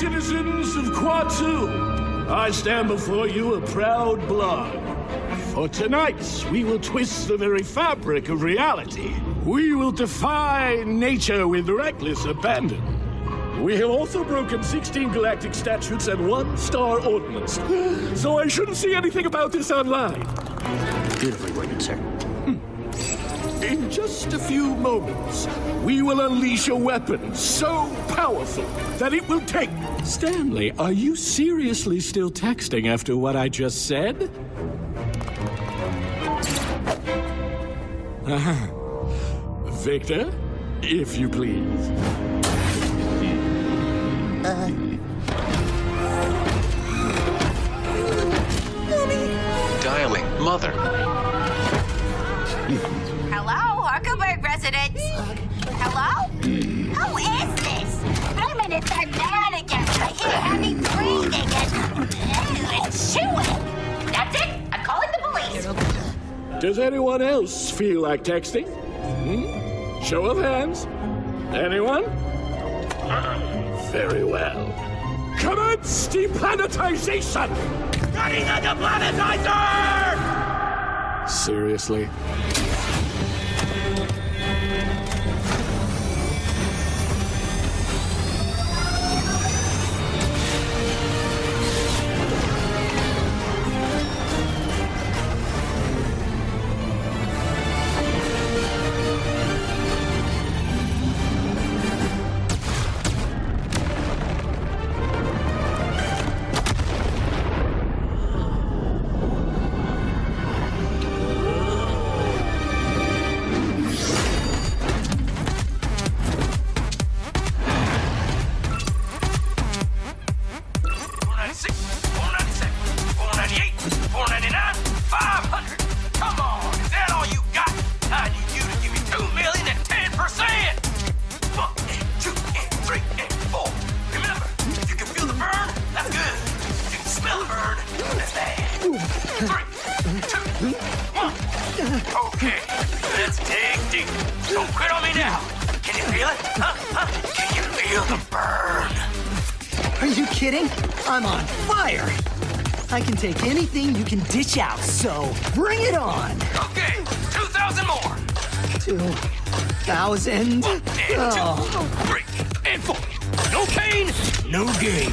citizens of Quatu, I stand before you a proud blog. For tonight, we will twist the very fabric of reality. We will defy nature with reckless abandon. We have also broken 16 galactic statutes and 1 star ordinance, so I shouldn't see anything about this online. Beautifully worded, sir. In just a few moments, we will unleash a weapon so powerful that it will take... Stanley, are you seriously still texting after what I just said? Victor, if you please. Dialing mother. Hello, Huckleberg residents. Hello? Who is this? I'm in a again. I hear heavy breathing and chewing. That's it. I'm calling the police. Does anyone else feel like texting? Show of hands. Anyone? Very well. Commence deplanetization! Starting the deplanetizer! Seriously? Okay, let's dig deep. Don't quit on me now. Can you feel it? Huh? Can you feel the burn? Are you kidding? I'm on fire. I can take anything you can dish out, so bring it on. Okay, 2,000 more. 2,000? 1 and 2, 3 and 4. No pain, no gain.